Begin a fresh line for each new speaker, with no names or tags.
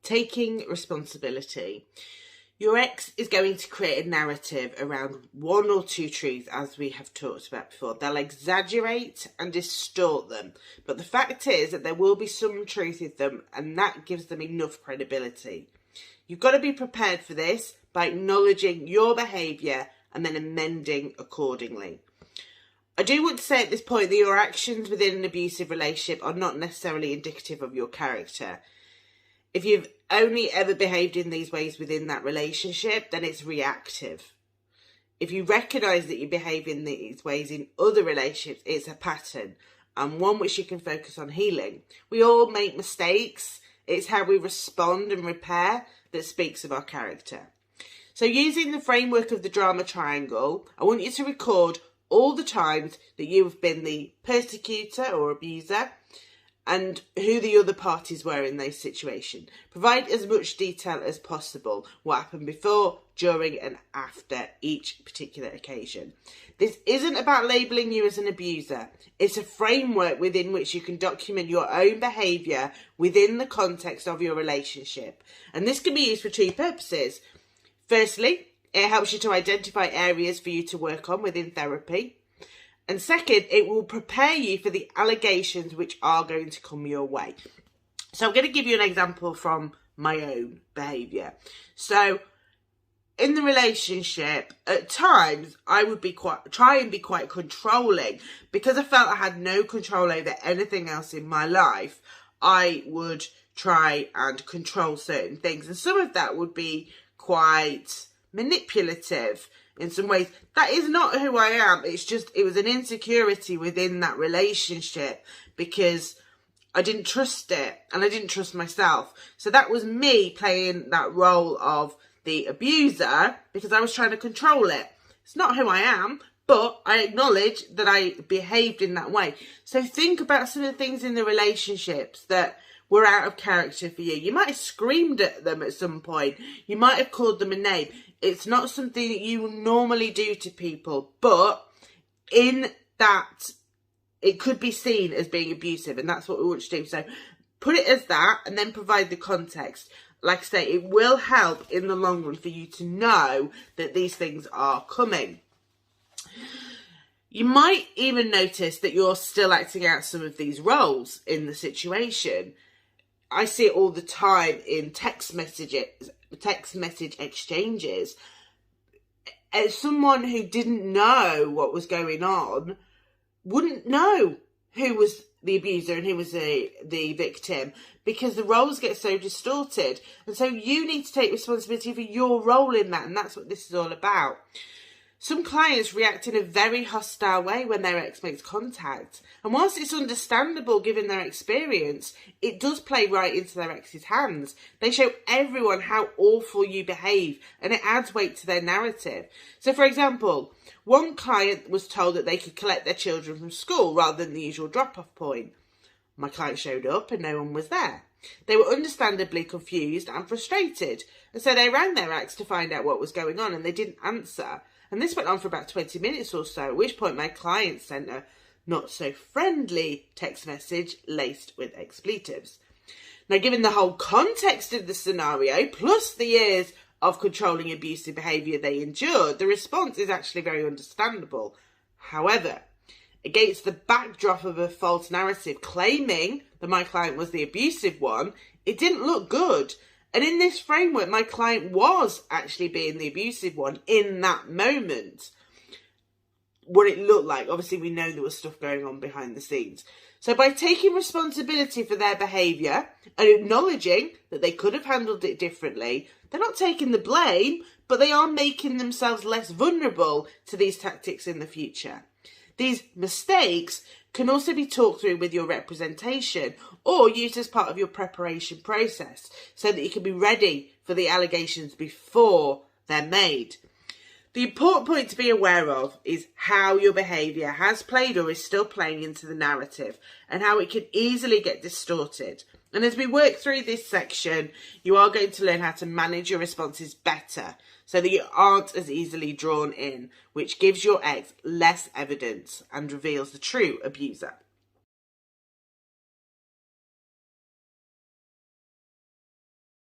taking responsibility. Your ex is going to create a narrative around one or two truths, as we have talked about before. They'll exaggerate and distort them. But the fact is that there will be some truth in them, and that gives them enough credibility. You've got to be prepared for this by acknowledging your behaviour and then amending accordingly. I do want to say at this point that your actions within an abusive relationship are not necessarily indicative of your character. If you've only ever behaved in these ways within that relationship, then it's reactive. If you recognise that you behave in these ways in other relationships, it's a pattern and one which you can focus on healing. We all make mistakes. It's how we respond and repair that speaks of our character. So using the framework of the drama triangle, I want you to record all the times that you have been the persecutor or abuser and who the other parties were in those situations. Provide as much detail as possible, what happened before, during and after each particular occasion. This isn't about labelling you as an abuser. It's a framework within which you can document your own behaviour within the context of your relationship. And this can be used for two purposes. Firstly, it helps you to identify areas for you to work on within therapy. And second, it will prepare you for the allegations which are going to come your way. So I'm going to give you an example from my own behaviour. So in the relationship, at times I would try and be quite controlling. Because I felt I had no control over anything else in my life, I would try and control certain things. And some of that would be quite manipulative in some ways. That is not who I am. It's just, it was an insecurity within that relationship because I didn't trust it and I didn't trust myself. So that was me playing that role of the abuser because I was trying to control it. It's not who I am, but I acknowledge that I behaved in that way. So think about some of the things in the relationships that were out of character for you. You might have screamed at them at some point. You might have called them a name. It's not something that you normally do to people, but in that, it could be seen as being abusive, and that's what we want to do. So put it as that, and then provide the context. Like I say, it will help in the long run for you to know that these things are coming. You might even notice that you're still acting out some of these roles in the situation. I see it all the time in text message exchanges. As someone who didn't know what was going on wouldn't know who was the abuser and who was the victim, because the roles get so distorted. And so you need to take responsibility for your role in that, and that's what this is all about. Some clients react in a very hostile way when their ex makes contact. And whilst it's understandable given their experience, it does play right into their ex's hands. They show everyone how awful you behave, and it adds weight to their narrative. So for example, one client was told that they could collect their children from school rather than the usual drop-off point. My client showed up and no one was there. They were understandably confused and frustrated, and so they rang their ex to find out what was going on, and they didn't answer. And this went on for about 20 minutes or so, at which point my client sent a not so friendly text message laced with expletives. Now, given the whole context of the scenario, plus the years of controlling abusive behaviour they endured, the response is actually very understandable. However, against the backdrop of a false narrative claiming that my client was the abusive one, it didn't look good. And in this framework, my client was actually being the abusive one in that moment. What it looked like, obviously we know there was stuff going on behind the scenes. So by taking responsibility for their behaviour and acknowledging that they could have handled it differently, they're not taking the blame, but they are making themselves less vulnerable to these tactics in the future. These mistakes can also be talked through with your representation or used as part of your preparation process so that you can be ready for the allegations before they're made. The important point to be aware of is how your behaviour has played or is still playing into the narrative and how it can easily get distorted. And as we work through this section, you are going to learn how to manage your responses better so that you aren't as easily drawn in, which gives your ex less evidence and reveals the true abuser.